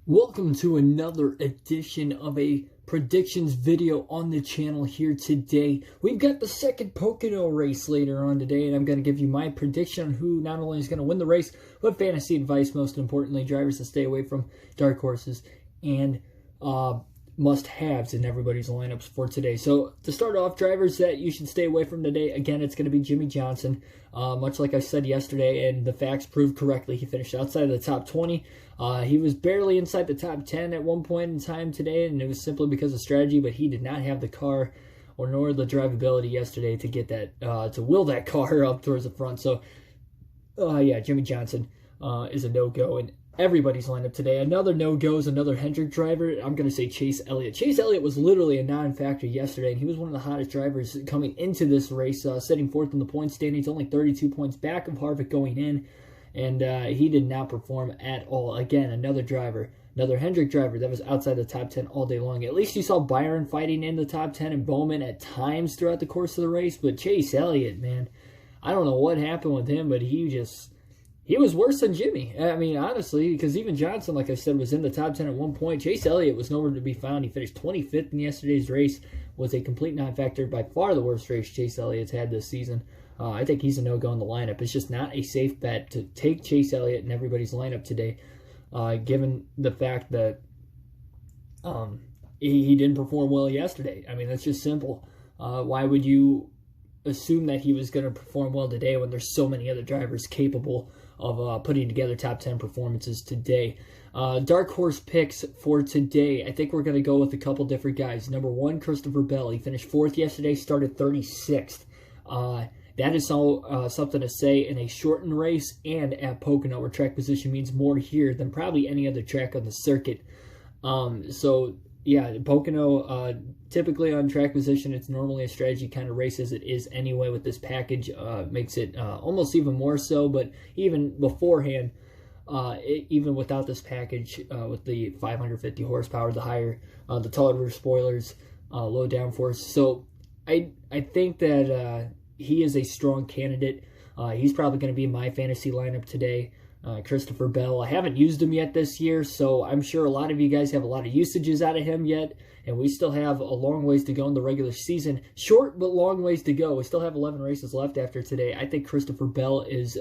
Welcome to another edition of a predictions video on the channel here today. We've got the second Pocono race later on today, and I'm going to give you my prediction on who not only is going to win the race, but fantasy advice, most importantly, drivers to stay away from dark horses and must-haves in everybody's lineups for today. So to start off, drivers that you should stay away from today, again, it's going to be Jimmie Johnson. Much like I said yesterday, and the facts proved correctly, he finished outside of the top 20. He was barely inside the top 10 at one point in time today, and it was simply because of strategy, but he did not have the car nor the drivability yesterday to get that, to will that car up towards the front. So, yeah, Jimmie Johnson is a no-go in everybody's lineup today. Another no-go is another Hendrick driver. I'm going to say Chase Elliott. Chase Elliott was literally a non-factor yesterday, and he was one of the hottest drivers coming into this race, sitting fourth in the points standings, only 32 points back of Harvick going in. And he did not perform at all. Again, another driver, another Hendrick driver that was outside the top 10 all day long. At least you saw Byron fighting in the top 10 and Bowman at times throughout the course of the race. But Chase Elliott, man, I don't know what happened with him, but he was worse than Jimmie. I mean, honestly, because even Johnson, like I said, was in the top 10 at one point. Chase Elliott was nowhere to be found. He finished 25th in yesterday's race, was a complete non-factor, by far the worst race Chase Elliott's had this season. I think he's a no-go in the lineup. It's just not a safe bet to take Chase Elliott in everybody's lineup today, given the fact that he didn't perform well yesterday. I mean, that's just simple. Why would you assume that he was going to perform well today when there's so many other drivers capable of putting together top 10 performances today? Dark horse picks for today. I think we're going to go with a couple different guys. Number one, Christopher Bell. He finished 4th yesterday, started 36th. That is something to say in a shortened race and at Pocono, where track position means more here than probably any other track on the circuit. So, yeah, Pocono, typically on track position, it's normally a strategy kind of race as it is anyway with this package. Makes it almost even more so, but even beforehand, even without this package, with the 550 horsepower, the taller rear spoilers, low downforce. So I think that he is a strong candidate. He's probably going to be in my fantasy lineup today. Christopher Bell. I haven't used him yet this year, so I'm sure a lot of you guys have a lot of usages out of him yet, and we still have a long ways to go in the regular season. Short, but long ways to go. We still have 11 races left after today. I think Christopher Bell is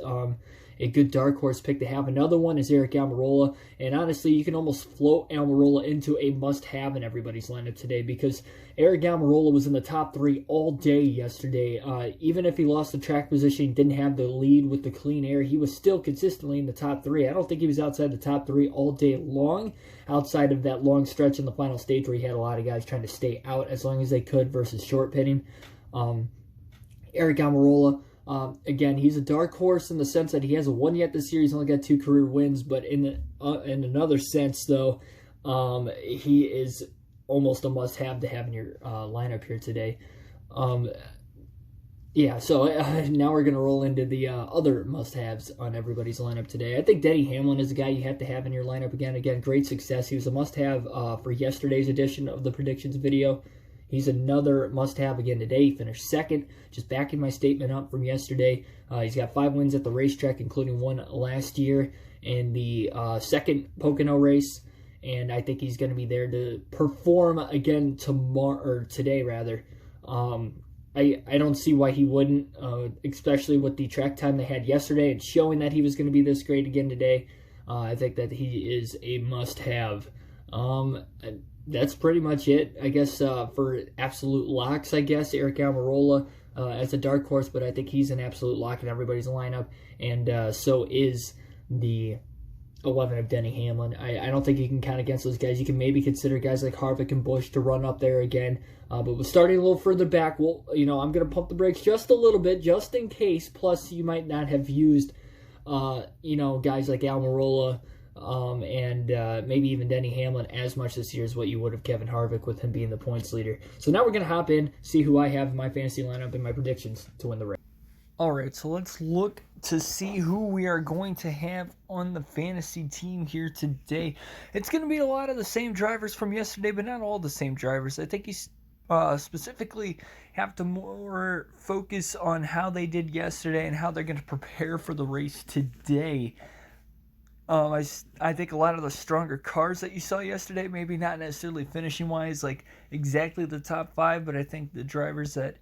a good dark horse pick to have. Another one is Aric Almirola, and honestly, you can almost float Almirola into a must-have in everybody's lineup today, because Aric Almirola was in the top 3 all day yesterday. Even if he lost the track position, didn't have the lead with the clean air, he was still consistently in the top 3. I don't think he was outside the top 3 all day long, outside of that long stretch in the final stage where he had a lot of guys trying to stay out as long as they could versus short pitting. Aric Amirola, again, he's a dark horse in the sense that he hasn't won yet this year. He's only got 2 career wins, but in another sense, though, he is almost a must-have to have in your lineup here today. Yeah, so now we're going to roll into the other must-haves on everybody's lineup today. I think Denny Hamlin is a guy you have to have in your lineup again. Again, great success. He was a must-have for yesterday's edition of the predictions video. He's another must-have again today. He finished 2nd, just backing my statement up from yesterday. He's got 5 wins at the racetrack, including 1 last year in the second Pocono race. And I think he's going to be there to perform again today, rather. I don't see why he wouldn't, especially with the track time they had yesterday and showing that he was going to be this great again today. I think that he is a must-have. That's pretty much it, I guess, for absolute locks, I guess. Aric Almirola as a dark horse, but I think he's an absolute lock in everybody's lineup, and so is the 11 of Denny Hamlin. I don't think you can count against those guys. You can maybe consider guys like Harvick and Busch to run up there again, but with starting a little further back, well, I'm going to pump the brakes just a little bit, just in case. Plus, you might not have used, guys like Almirola and maybe even Denny Hamlin as much this year as what you would have Kevin Harvick with him being the points leader. So now we're going to hop in, see who I have in my fantasy lineup and my predictions to win the race. All right, so let's look to see who we are going to have on the fantasy team here today. It's going to be a lot of the same drivers from yesterday, but not all the same drivers. I think you specifically have to more focus on how they did yesterday and how they're going to prepare for the race today. I think a lot of the stronger cars that you saw yesterday, maybe not necessarily finishing wise, like exactly the top five, but I think the drivers that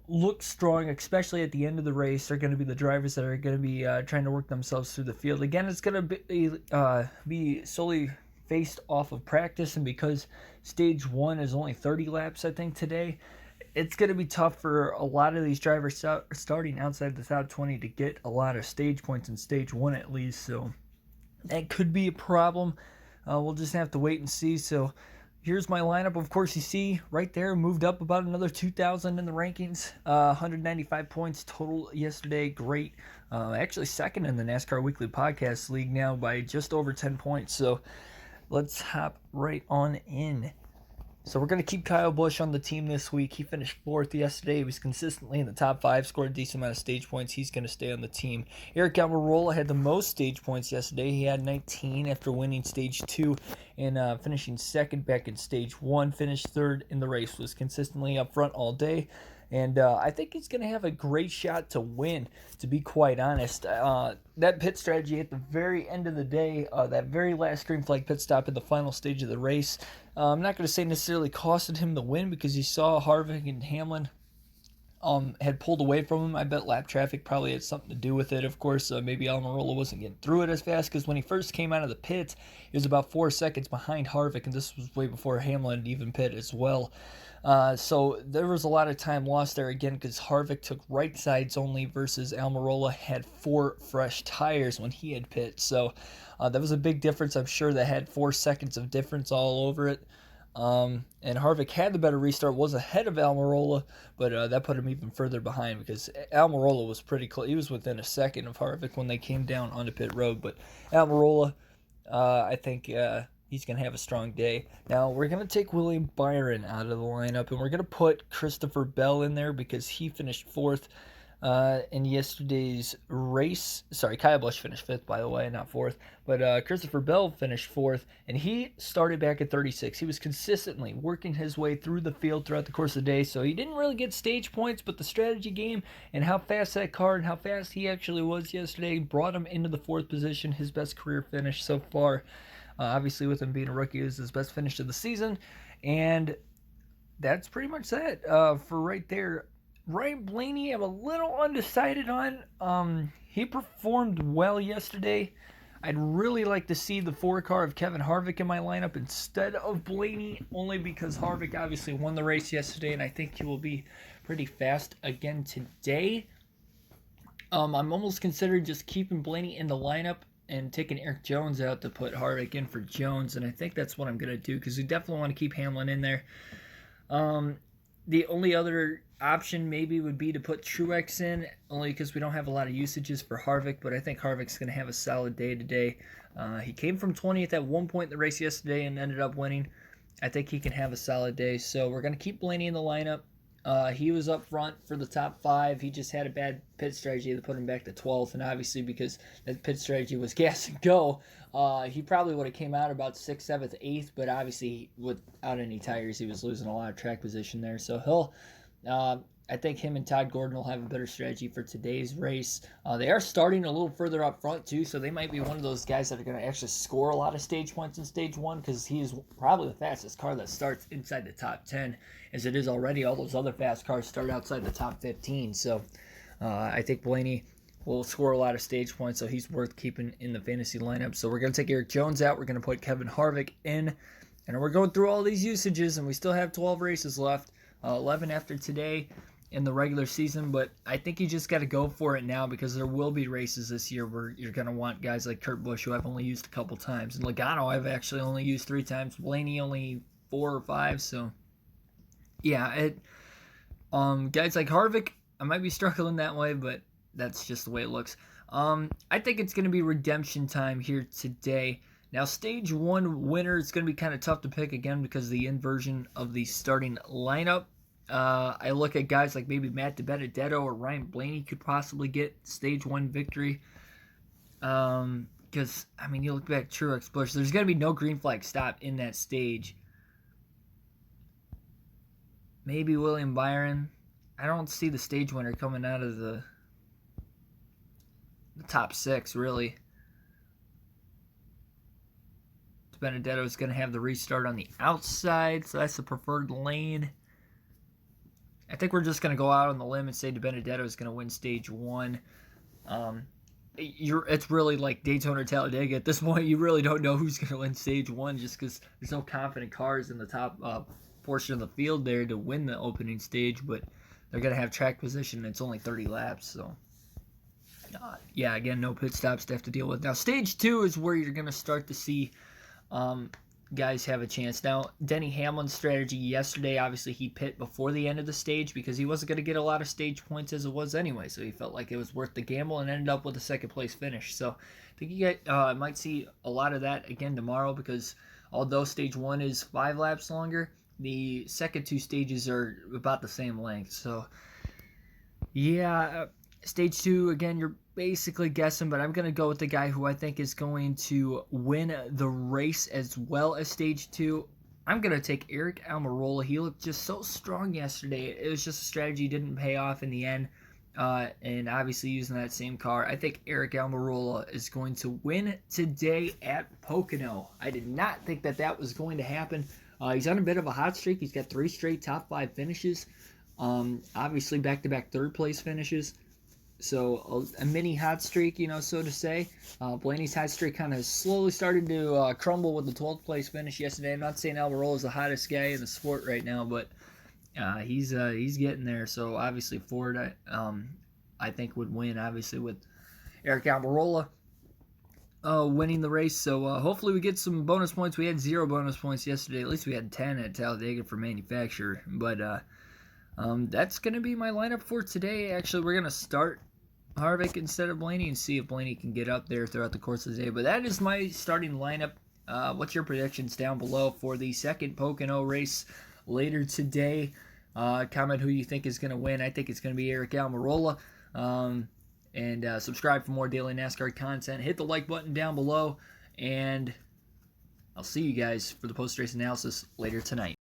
look strong, especially at the end of the race, are going to be the drivers that are going to be trying to work themselves through the field. Again, it's going to be solely based off of practice, and because stage one is only 30 laps, I think, today, it's going to be tough for a lot of these drivers starting outside the top 20 to get a lot of stage points in stage one at least, so that could be a problem. We'll just have to wait and see. So here's my lineup. Of course, you see right there, moved up about another 2,000 in the rankings. 195 points total yesterday. Great. Actually second in the NASCAR Weekly Podcast League now by just over 10 points. So let's hop right on in. So we're going to keep Kyle Busch on the team this week. He finished 4th yesterday. He was consistently in the top 5, scored a decent amount of stage points. He's going to stay on the team. Aric Amirola had the most stage points yesterday. He had 19 after winning stage 2 and finishing 2nd back in stage 1. Finished 3rd in the race. Was consistently up front all day. And I think he's going to have a great shot to win, to be quite honest. That pit strategy at the very end of the day, that very last green flag pit stop in the final stage of the race, I'm not going to say necessarily costed him the win, because you saw Harvick and Hamlin had pulled away from him. I bet lap traffic probably had something to do with it. Of course, maybe Almirola wasn't getting through it as fast, because when he first came out of the pit, he was about 4 seconds behind Harvick, and this was way before Hamlin even pit as well. So there was a lot of time lost there again, because Harvick took right sides only versus Almirola had 4 fresh tires when he had pit. So that was a big difference. I'm sure that had 4 seconds of difference all over it. And Harvick had the better restart, was ahead of Almirola, but that put him even further behind, because Almirola was pretty close. He was within a second of Harvick when they came down onto pit road. But Almirola, I think he's going to have a strong day. Now, we're going to take William Byron out of the lineup, and we're going to put Christopher Bell in there because he finished 4th in yesterday's race. Sorry, Kyle Busch finished 5th, by the way, not 4th. But Christopher Bell finished 4th, and he started back at 36. He was consistently working his way through the field throughout the course of the day, so he didn't really get stage points, but the strategy game and how fast that car and how fast he actually was yesterday brought him into the 4th position, his best career finish so far. Obviously, with him being a rookie, it was his best finish of the season. And that's pretty much that for right there. Ryan Blaney, I'm a little undecided on. He performed well yesterday. I'd really like to see the 4-car of Kevin Harvick in my lineup instead of Blaney, only because Harvick obviously won the race yesterday, and I think he will be pretty fast again today. I'm almost considering just keeping Blaney in the lineup and taking Erik Jones out to put Harvick in for Jones, and I think that's what I'm going to do, because we definitely want to keep Hamlin in there. The only other option maybe would be to put Truex in, only because we don't have a lot of usages for Harvick, but I think Harvick's going to have a solid day today. He came from 20th at one point in the race yesterday and ended up winning. I think he can have a solid day, so we're going to keep Blaney in the lineup. He was up front for the top 5. He just had a bad pit strategy that put him back to 12th, and obviously because that pit strategy was gas and go, he probably would have came out about 6th, 7th, 8th, but obviously without any tires, he was losing a lot of track position there. So I think him and Todd Gordon will have a better strategy for today's race. They are starting a little further up front too, so they might be one of those guys that are going to actually score a lot of stage points in stage 1, because he is probably the fastest car that starts inside the top 10, as it is already. All those other fast cars start outside the top 15, so I think Blaney will score a lot of stage points, so he's worth keeping in the fantasy lineup. So we're going to take Erik Jones out. We're going to put Kevin Harvick in, and we're going through all these usages, and we still have 12 races left, 11 after today in the regular season, but I think you just got to go for it now, because there will be races this year where you're going to want guys like Kurt Busch, who I've only used a couple times, and Logano I've actually only used 3 times, Blaney only 4 or 5, so yeah, guys like Harvick, I might be struggling that way, but that's just the way it looks. I think it's going to be redemption time here today. Now, stage 1 winner, it's going to be kind of tough to pick again because of the inversion of the starting lineup. I look at guys like maybe Matt DiBenedetto or Ryan Blaney could possibly get stage 1 victory. Because, I mean, you look back at Truex, Busch, there's going to be no green flag stop in that stage. Maybe William Byron. I don't see the stage winner coming out of the top 6, really. Benedetto is going to have the restart on the outside, so that's the preferred lane. I think we're just going to go out on the limb and say DiBenedetto is going to win stage 1. It's really like Daytona or Talladega. At this point, you really don't know who's going to win stage 1 just because there's no confident cars in the top portion of the field there to win the opening stage, but they're going to have track position, and it's only 30 laps, so yeah, again, no pit stops to have to deal with. Now, stage 2 is where you're going to start to see guys have a chance. Now, Denny Hamlin's strategy yesterday, obviously he pit before the end of the stage because he wasn't going to get a lot of stage points as it was anyway, so he felt like it was worth the gamble and ended up with a second place finish. So I think you might see a lot of that again tomorrow because although stage 1 is 5 laps longer, the second 2 stages are about the same length. So yeah, stage 2, again, you're basically guessing, but I'm going to go with the guy who I think is going to win the race as well as stage 2. I'm going to take Aric Almirola. He looked just so strong yesterday. It was just a strategy didn't pay off in the end, and obviously using that same car. I think Aric Almirola is going to win today at Pocono. I did not think that was going to happen. He's on a bit of a hot streak. He's got 3 straight top 5 finishes. Obviously back-to-back third-place finishes. So a mini hot streak, so to say. Blaney's hot streak kind of slowly started to crumble with the 12th place finish yesterday. I'm not saying Almirola is the hottest guy in the sport right now, but he's getting there. So obviously Ford, I think would win. Obviously with Aric Almirola winning the race. So hopefully we get some bonus points. We had 0 bonus points yesterday. At least we had 10 at Talladega for manufacturer. But that's going to be my lineup for today. Actually, we're going to start Harvick instead of Blaney and see if Blaney can get up there throughout the course of the day. But that is my starting lineup. What's your predictions down below for the second Pocono race later today? Comment who you think is going to win. I think it's going to be Aric Almirola. And subscribe for more daily NASCAR content. Hit the like button down below. And I'll see you guys for the post-race analysis later tonight.